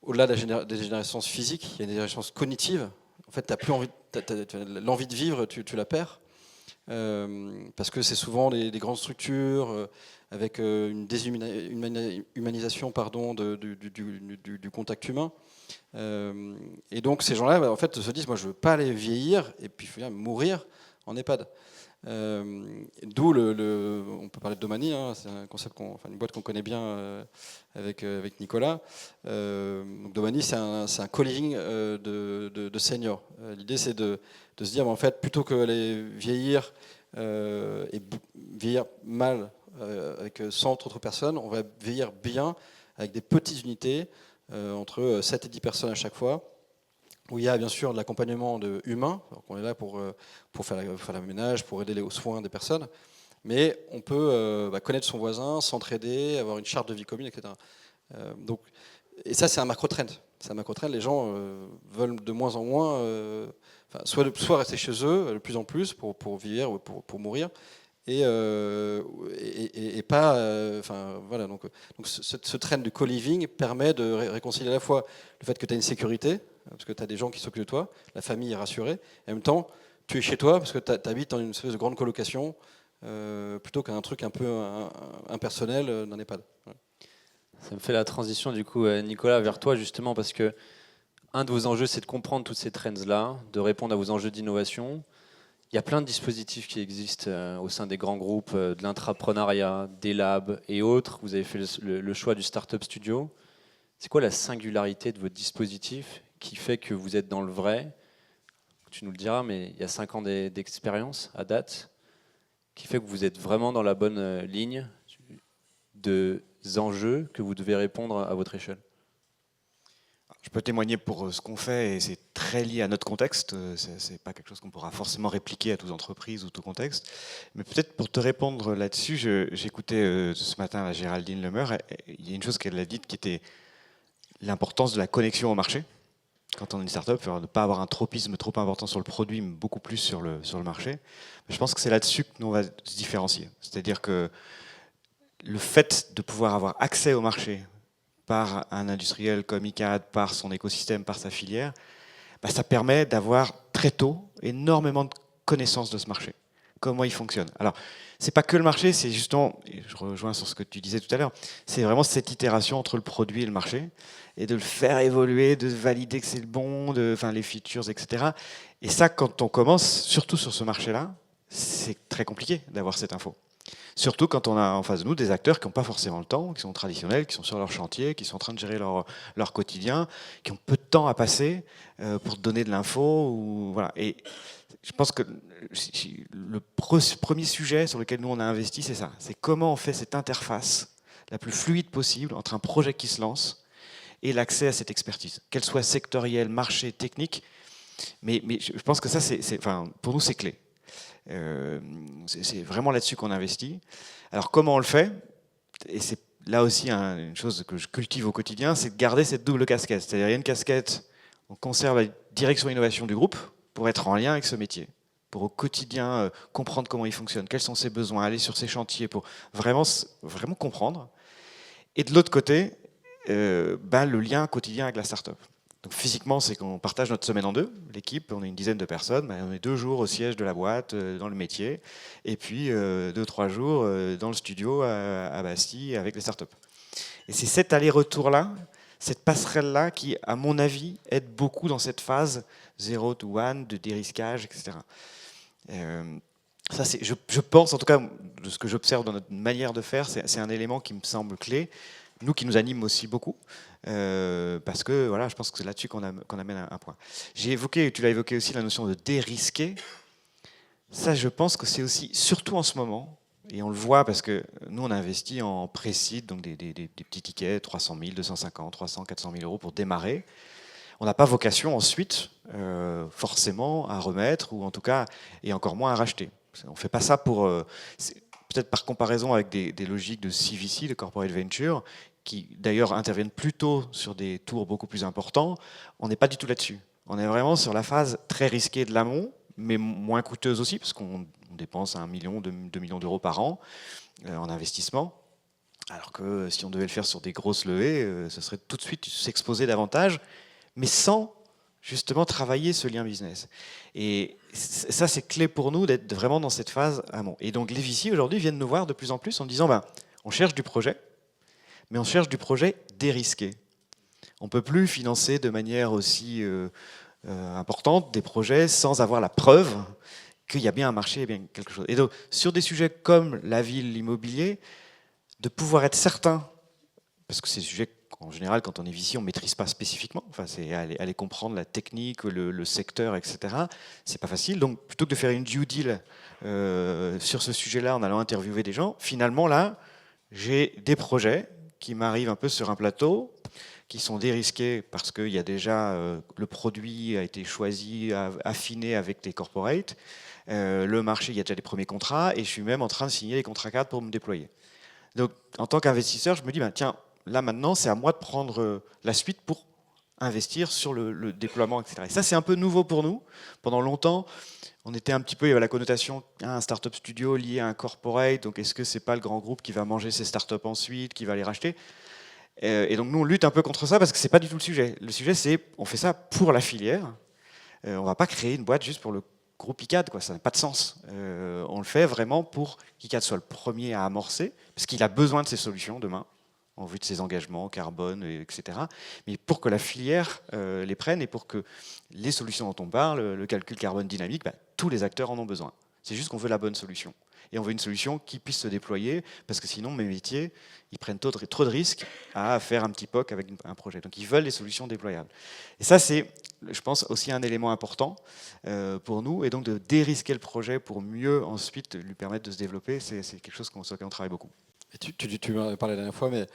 au-delà des générations physiques, il y a des générations cognitives. En fait, tu n'as plus envie, l'envie de vivre, tu la perds. parce que c'est souvent des grandes structures avec une déshumanisation du contact humain. Et donc ces gens-là, en fait, se disent, moi, je ne veux pas aller vieillir et puis mourir en EHPAD. D'où on peut parler de Domani, hein, c'est un concept, une boîte qu'on connaît bien avec Nicolas. Donc Domani, c'est un co-living de seniors. L'idée, c'est de se dire, en fait, plutôt que aller vieillir et vieillir mal avec 100 autres personnes, on va vieillir bien avec des petites unités entre 7 et 10 personnes à chaque fois, où il y a bien sûr de l'accompagnement humain. Donc on est là pour faire le ménage, pour aider aux soins des personnes, mais on peut connaître son voisin, s'entraider, avoir une charte de vie commune, etc. Et ça, c'est un macro-trend. C'est un macro-trend. Les gens veulent de moins en moins soit rester chez eux de plus en plus pour vivre ou pour mourir, et pas. Voilà. Donc ce trend du co-living permet de réconcilier à la fois le fait que tu as une sécurité, parce que tu as des gens qui s'occupent de toi, la famille est rassurée, et en même temps, tu es chez toi parce que tu habites dans une espèce de grande colocation, plutôt qu'un truc un peu impersonnel d'un EHPAD. Voilà. Ça me fait la transition du coup, Nicolas, vers toi justement, parce que un de vos enjeux, c'est de comprendre toutes ces trends-là, de répondre à vos enjeux d'innovation. Il y a plein de dispositifs qui existent au sein des grands groupes, de l'intrapreneuriat, des labs et autres. Vous avez fait le choix du Startup Studio. C'est quoi la singularité de votre dispositif qui fait que vous êtes dans le vrai? Tu nous le diras, mais il y a 5 ans d'expérience à date, qui fait que vous êtes vraiment dans la bonne ligne de enjeux que vous devez répondre à votre échelle. Je peux témoigner pour ce qu'on fait et c'est très lié à notre contexte. C'est pas quelque chose qu'on pourra forcément répliquer à toute entreprise ou tout contexte. Mais peut-être pour te répondre là-dessus, j'écoutais ce matin la Géraldine Lemeur. Il y a une chose qu'elle a dite qui était l'importance de la connexion au marché. Quand on est une start-up, ne pas avoir un tropisme trop important sur le produit, mais beaucoup plus sur le marché. Je pense que c'est là-dessus que nous on va se différencier. C'est-à-dire que le fait de pouvoir avoir accès au marché par un industriel comme ICAD, par son écosystème, par sa filière, ça permet d'avoir très tôt énormément de connaissances de ce marché, comment il fonctionne. Alors, c'est pas que le marché, c'est justement, et je rejoins sur ce que tu disais tout à l'heure, c'est vraiment cette itération entre le produit et le marché, et de le faire évoluer, de valider que c'est le bon, les features, etc. Et ça, quand on commence, surtout sur ce marché-là, c'est très compliqué d'avoir cette info. Surtout quand on a en face de nous des acteurs qui n'ont pas forcément le temps, qui sont traditionnels, qui sont sur leur chantier, qui sont en train de gérer leur quotidien, qui ont peu de temps à passer pour donner de l'info. Voilà. Et je pense que le premier sujet sur lequel nous on a investi, c'est ça. C'est comment on fait cette interface la plus fluide possible entre un projet qui se lance et l'accès à cette expertise, qu'elle soit sectorielle, marché, technique. Mais je pense que ça, pour nous, c'est clé. C'est vraiment là-dessus qu'on investit. Alors comment on le fait? Et c'est là aussi une chose que je cultive au quotidien, c'est de garder cette double casquette. C'est-à-dire il y a une casquette, on conserve la direction innovation du groupe pour être en lien avec ce métier, pour au quotidien comprendre comment il fonctionne, quels sont ses besoins, aller sur ses chantiers pour vraiment comprendre. Et de l'autre côté, le lien quotidien avec la start-up. Donc physiquement, c'est qu'on partage notre semaine en deux. L'équipe, on est une dizaine de personnes, on est 2 jours au siège de la boîte, dans le métier, et puis 2-3 jours dans le studio à Bastille avec les startups. Et c'est cet aller-retour-là, cette passerelle-là qui, à mon avis, aide beaucoup dans cette phase 0 to 1, de dérisquage, etc. Ça, je pense, en tout cas, de ce que j'observe dans notre manière de faire, c'est un élément qui me semble clé. Nous, qui nous anime aussi beaucoup, parce que voilà, je pense que c'est là-dessus qu'on amène un point. Tu l'as évoqué aussi, la notion de dérisquer. Ça, je pense que c'est aussi, surtout en ce moment, et on le voit parce que nous, on a investi en pré-seed, donc des petits tickets, 300 000, 250, 300, 400 000 euros pour démarrer. On n'a pas vocation ensuite, forcément, à remettre, ou en tout cas, et encore moins à racheter. On ne fait pas ça pour... peut-être par comparaison avec des logiques de CVC, de Corporate Venture, qui d'ailleurs interviennent plutôt sur des tours beaucoup plus importants, on n'est pas du tout là-dessus. On est vraiment sur la phase très risquée de l'amont, mais moins coûteuse aussi, parce qu'on dépense 1 million, 2 millions d'euros par an en investissement. Alors que si on devait le faire sur des grosses levées, ce serait tout de suite s'exposer davantage, mais sans justement travailler ce lien business. Et ça, c'est clé pour nous d'être vraiment dans cette phase amont. Et donc les VC aujourd'hui viennent nous voir de plus en plus en disant on cherche du projet, mais on cherche du projet dérisqué. On ne peut plus financer de manière aussi importante des projets sans avoir la preuve qu'il y a bien un marché et bien quelque chose. Et donc sur des sujets comme la ville, l'immobilier, de pouvoir être certain, parce que c'est des sujets en général, quand on est VC, on ne maîtrise pas spécifiquement. Enfin, c'est aller comprendre la technique, le secteur, etc. C'est pas facile. Donc, plutôt que de faire une due deal sur ce sujet-là en allant interviewer des gens, finalement, là, j'ai des projets qui m'arrivent un peu sur un plateau, qui sont dérisqués parce qu'il y a déjà le produit a été choisi, affiné avec des corporates. Le marché, il y a déjà des premiers contrats et je suis même en train de signer les contrats cadres pour me déployer. Donc, en tant qu'investisseur, je me dis, tiens, là maintenant, c'est à moi de prendre la suite pour investir sur le déploiement, etc. Et ça, c'est un peu nouveau pour nous. Pendant longtemps, on était un petit peu, il y avait la connotation, un startup studio lié à un corporate, donc est-ce que c'est pas le grand groupe qui va manger ces startups ensuite, qui va les racheter? Et donc nous, on lutte un peu contre ça parce que c'est pas du tout le sujet. Le sujet, c'est, on fait ça pour la filière. On va pas créer une boîte juste pour le groupe ICAD, quoi. Ça n'a pas de sens. On le fait vraiment pour qu'ICAD soit le premier à amorcer, parce qu'il a besoin de ces solutions demain, en vue de ses engagements carbone, etc. Mais pour que la filière les prenne et pour que les solutions dont on parle, le calcul carbone dynamique, tous les acteurs en ont besoin. C'est juste qu'on veut la bonne solution. Et on veut une solution qui puisse se déployer, parce que sinon, mes métiers, ils prennent trop de risques à faire un petit POC avec un projet. Donc, ils veulent des solutions déployables. Et ça, c'est, je pense, aussi un élément important pour nous. Et donc, de dérisquer le projet pour mieux ensuite lui permettre de se développer, c'est quelque chose sur lequel on travaille beaucoup. Et tu m'en parlais la dernière fois, mais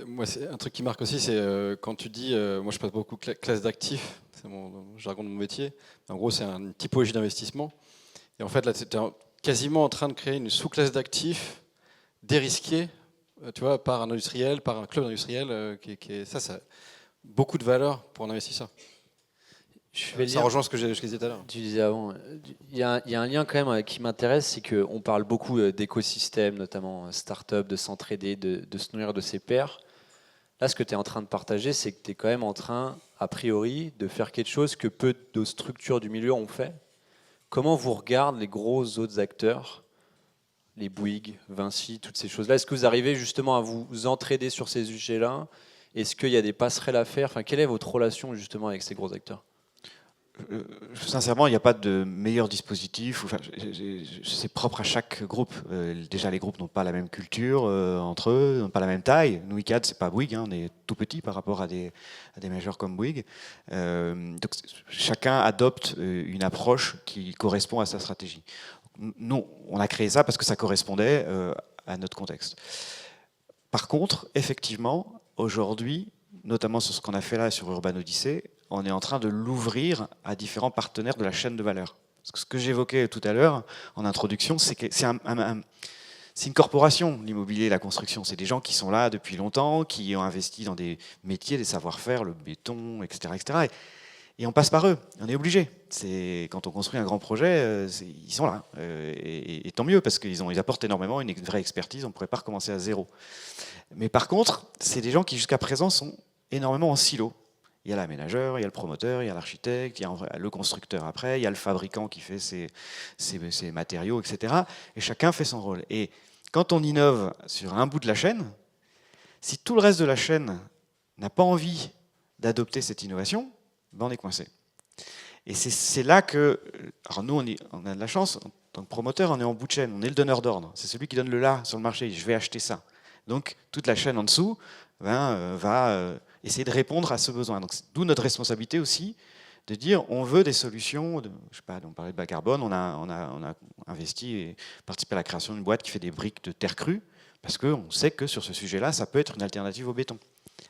moi, c'est un truc qui marque aussi, c'est quand tu dis, moi je passe beaucoup de classes d'actifs, c'est mon jargon de mon métier. En gros, c'est une typologie d'investissement. Et en fait, là, tu es quasiment en train de créer une sous-classe d'actifs dérisquée, tu vois, par un industriel, par un club industriel, ça a beaucoup de valeur pour un investisseur. Ça rejoint ce que je disais tout à l'heure. Tu disais avant, il y a un lien quand même qui m'intéresse, c'est qu'on parle beaucoup d'écosystèmes, notamment start-up, de s'entraider, de se nourrir de ses pairs. Là, ce que tu es en train de partager, c'est que tu es quand même en train, a priori, de faire quelque chose que peu de structures du milieu ont fait. Comment vous regardent les gros autres acteurs, les Bouygues, Vinci, toutes ces choses-là? Est-ce que vous arrivez justement à vous entraider sur ces sujets-là? Est-ce qu'il y a des passerelles à faire? Enfin, quelle est votre relation justement avec ces gros acteurs? Sincèrement, il n'y a pas de meilleur dispositif. Enfin, c'est propre à chaque groupe. Déjà, les groupes n'ont pas la même culture entre eux, n'ont pas la même taille. Nous, ICAD, c'est pas Bouygues, on est tout petit par rapport à des majors comme Bouygues. Donc, chacun adopte une approche qui correspond à sa stratégie. Nous, on a créé ça parce que ça correspondait à notre contexte. Par contre, effectivement, aujourd'hui, notamment sur ce qu'on a fait là sur Urban Odyssey, on est en train de l'ouvrir à différents partenaires de la chaîne de valeur. Parce que ce que j'évoquais tout à l'heure en introduction, c'est que c'est une corporation, l'immobilier, la construction. C'est des gens qui sont là depuis longtemps, qui ont investi dans des métiers, des savoir-faire, le béton, etc. etc. Et on passe par eux, on est obligé. Quand on construit un grand projet, ils sont là. Et tant mieux, parce qu'ils apportent énormément, une vraie expertise, on ne pourrait pas recommencer à zéro. Mais par contre, c'est des gens qui jusqu'à présent sont énormément en silo. Il y a l'aménageur, il y a le promoteur, il y a l'architecte, il y a le constructeur après, il y a le fabricant qui fait ses matériaux, etc. Et chacun fait son rôle. Et quand on innove sur un bout de la chaîne, si tout le reste de la chaîne n'a pas envie d'adopter cette innovation, on est coincé. Et c'est là que... Alors nous, on a de la chance, en tant que promoteur, on est en bout de chaîne, on est le donneur d'ordre. C'est celui qui donne le là sur le marché, je vais acheter ça. Donc toute la chaîne en dessous va essayer de répondre à ce besoin. Donc d'où notre responsabilité aussi de dire on veut des solutions, je sais pas, on parlait de bas carbone, on a investi et participé à la création d'une boîte qui fait des briques de terre crue, parce qu'on sait que sur ce sujet-là, ça peut être une alternative au béton.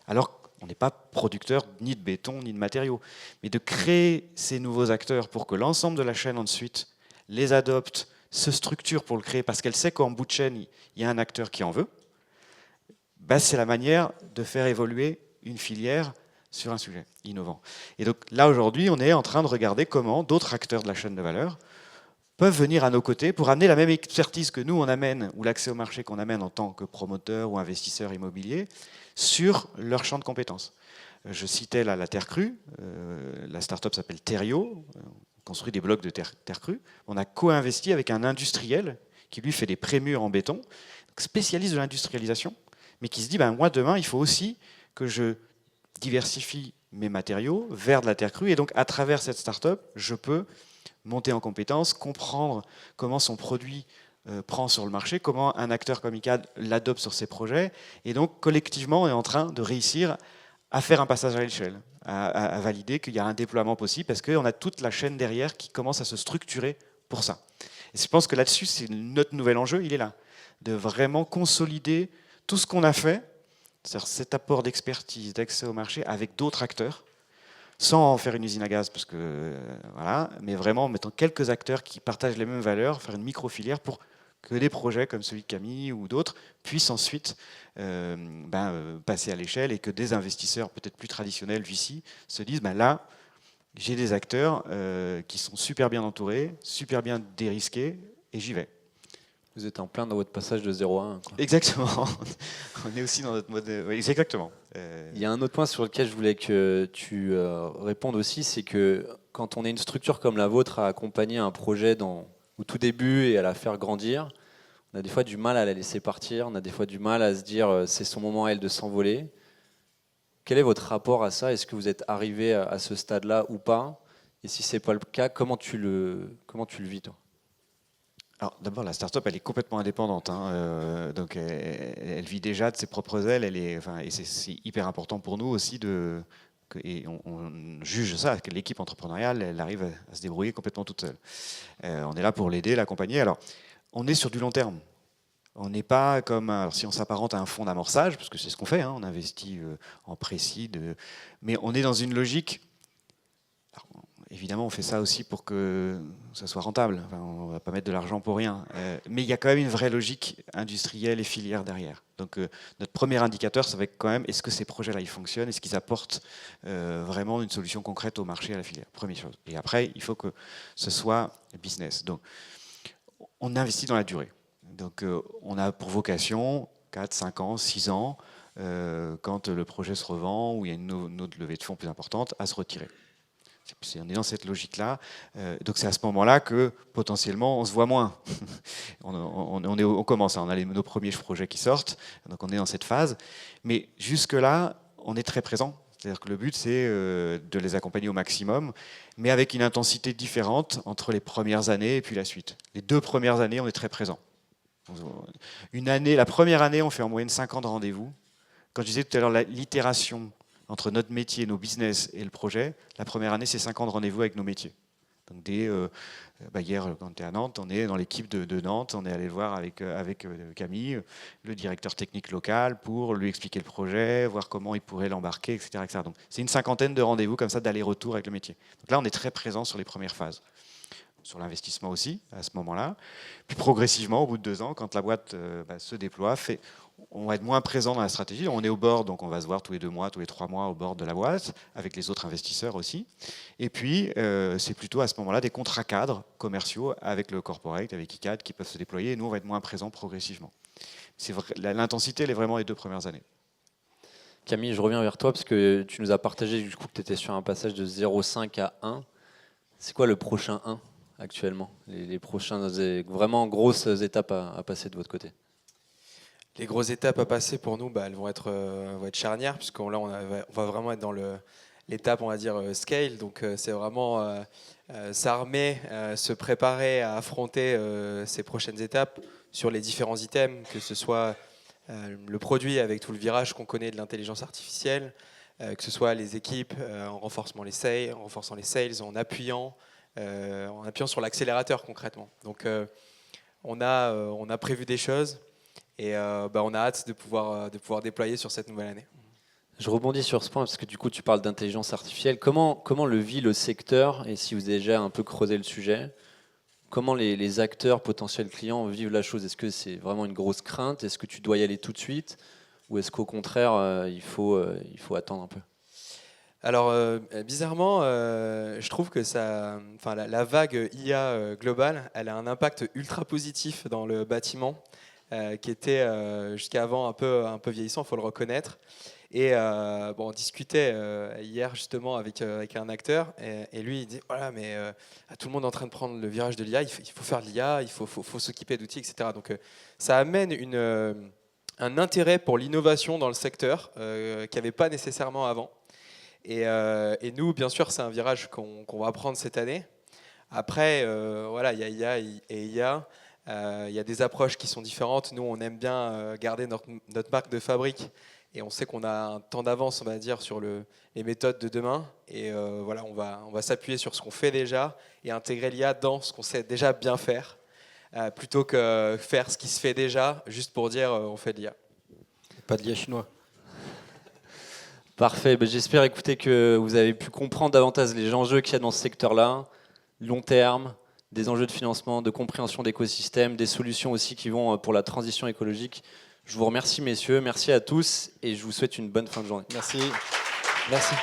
Alors on n'est pas producteur ni de béton ni de matériaux, mais de créer ces nouveaux acteurs pour que l'ensemble de la chaîne ensuite les adopte, se structure pour le créer, parce qu'elle sait qu'en bout de chaîne, il y a un acteur qui en veut, c'est la manière de faire évoluer une filière sur un sujet innovant. Et donc là, aujourd'hui, on est en train de regarder comment d'autres acteurs de la chaîne de valeur peuvent venir à nos côtés pour amener la même expertise que nous, on amène, ou l'accès au marché qu'on amène en tant que promoteur ou investisseur immobilier, sur leur champ de compétences. Je citais là, la terre crue, la start-up s'appelle Terrio, on construit des blocs de terre crue. On a co-investi avec un industriel qui lui fait des prémurs en béton, spécialiste de l'industrialisation, mais qui se dit, moi demain, il faut aussi que je diversifie mes matériaux vers de la terre crue, et donc à travers cette start-up, je peux monter en compétences, comprendre comment son produit prend sur le marché, comment un acteur comme ICAD l'adopte sur ses projets, et donc collectivement on est en train de réussir à faire un passage à l'échelle, à valider qu'il y a un déploiement possible, parce qu'on a toute la chaîne derrière qui commence à se structurer pour ça. Et je pense que là-dessus, c'est notre nouvel enjeu, il est là, de vraiment consolider tout ce qu'on a fait, c'est-à-dire cet apport d'expertise, d'accès au marché avec d'autres acteurs, sans en faire une usine à gaz, parce que, voilà, mais vraiment en mettant quelques acteurs qui partagent les mêmes valeurs, faire une micro-filière pour que des projets comme celui de Camille ou d'autres puissent ensuite passer à l'échelle, et que des investisseurs peut-être plus traditionnels, VC, se disent là, j'ai des acteurs qui sont super bien entourés, super bien dérisqués, et j'y vais. Vous êtes en plein dans votre passage de 0 à 1. Quoi. Exactement. On est aussi dans notre mode... Oui, exactement. Il y a un autre point sur lequel je voulais que tu répondes aussi, c'est que quand on est une structure comme la vôtre à accompagner un projet au tout début et à la faire grandir, on a des fois du mal à la laisser partir, on a des fois du mal à se dire c'est son moment à elle de s'envoler. Quel est votre rapport à ça? Est-ce que vous êtes arrivé à ce stade-là ou pas? Et si ce n'est pas le cas, comment tu le vis, toi? Alors d'abord, la start-up, elle est complètement indépendante, donc elle vit déjà de ses propres ailes. Et c'est hyper important pour nous aussi et on juge ça, que l'équipe entrepreneuriale, elle arrive à se débrouiller complètement toute seule. On est là pour l'aider, l'accompagner. Alors, on est sur du long terme. On n'est pas comme si on s'apparente à un fonds d'amorçage, parce que c'est ce qu'on fait, on investit en précide, mais on est dans une logique. Alors, évidemment, on fait ça aussi pour que ça soit rentable. On ne va pas mettre de l'argent pour rien. Mais il y a quand même une vraie logique industrielle et filière derrière. Donc notre premier indicateur, ça va être quand même, est-ce que ces projets-là, ils fonctionnent? Est-ce qu'ils apportent vraiment une solution concrète au marché, à la filière? Première chose. Et après, il faut que ce soit business. Donc, on investit dans la durée. Donc on a pour vocation 4, 5 ans, 6 ans, quand le projet se revend ou il y a une autre levée de fonds plus importante, à se retirer. On est dans cette logique-là. Donc c'est à ce moment-là que potentiellement on se voit moins. on commence, on a nos premiers projets qui sortent, donc on est dans cette phase. Mais jusque-là, on est très présent. C'est-à-dire que le but, c'est de les accompagner au maximum, mais avec une intensité différente entre les premières années et puis la suite. Les 2 premières années, on est très présent. La première année, on fait en moyenne 50 rendez-vous. Quand je disais tout à l'heure, l'itération entre notre métier, nos business et le projet, la première année, c'est 50 rendez-vous avec nos métiers. Donc hier, quand on était à Nantes, on est dans l'équipe de Nantes, on est allé le voir avec Camille, le directeur technique local, pour lui expliquer le projet, voir comment il pourrait l'embarquer, etc., etc. Donc c'est une 50aine de rendez-vous comme ça d'aller-retour avec le métier. Donc là, on est très présent sur les premières phases. Sur l'investissement aussi, à ce moment-là. Puis progressivement, au bout de 2 ans, quand la boîte se déploie, on va être moins présent dans la stratégie. On est au board, donc on va se voir tous les 2 mois, tous les 3 mois au board de la boîte, avec les autres investisseurs aussi. Et puis, c'est plutôt à ce moment-là des contrats cadres commerciaux avec le corporate, avec ICAD, qui peuvent se déployer. Et nous, on va être moins présent progressivement. L'intensité, elle est vraiment les 2 premières années. Camille, je reviens vers toi, parce que tu nous as partagé du coup, que tu étais sur un passage de 0,5 à 1. C'est quoi le prochain 1 actuellement? Les prochaines vraiment grosses étapes à passer de votre côté? Les grosses étapes à passer pour nous, elles vont être charnières, puisqu'on là on va vraiment être dans l'étape, on va dire, scale. Donc c'est vraiment s'armer, se préparer à affronter ces prochaines étapes sur les différents items, que ce soit le produit avec tout le virage qu'on connaît de l'intelligence artificielle, que ce soit les équipes en renforçant les sales, en appuyant sur l'accélérateur concrètement. Donc on a prévu des choses et on a hâte de pouvoir déployer sur cette nouvelle année. Je rebondis sur ce point parce que du coup tu parles d'intelligence artificielle. Comment le vit le secteur, et si vous avez déjà un peu creusé le sujet, comment les acteurs, potentiels clients vivent la chose? Est-ce que c'est vraiment une grosse crainte? Est-ce que tu dois y aller tout de suite? Ou est-ce qu'au contraire il faut attendre un peu? Alors, bizarrement, je trouve que la vague IA globale, elle a un impact ultra positif dans le bâtiment. qui était jusqu'avant un peu vieillissant, il faut le reconnaître. Et on discutait hier justement avec un acteur, et lui il dit voilà, mais tout le monde est en train de prendre le virage de l'IA, il faut faire de l'IA, il faut s'occuper d'outils, etc. Donc ça amène un intérêt pour l'innovation dans le secteur qu'il n'y avait pas nécessairement avant. Et nous, bien sûr, c'est un virage qu'on va prendre cette année. Après, voilà, il y a IA et IA. Il y a des approches qui sont différentes. Nous, on aime bien garder notre marque de fabrique. Et on sait qu'on a un temps d'avance, on va dire, sur les méthodes de demain. Et voilà, on va s'appuyer sur ce qu'on fait déjà et intégrer l'IA dans ce qu'on sait déjà bien faire, plutôt que faire ce qui se fait déjà, juste pour dire on fait de l'IA. Pas de l'IA chinois. Parfait. J'espère, écoutez, que vous avez pu comprendre davantage les enjeux qu'il y a dans ce secteur-là, long terme, des enjeux de financement, de compréhension d'écosystèmes, des solutions aussi qui vont pour la transition écologique. Je vous remercie, messieurs. Merci à tous et je vous souhaite une bonne fin de journée. Merci. Merci.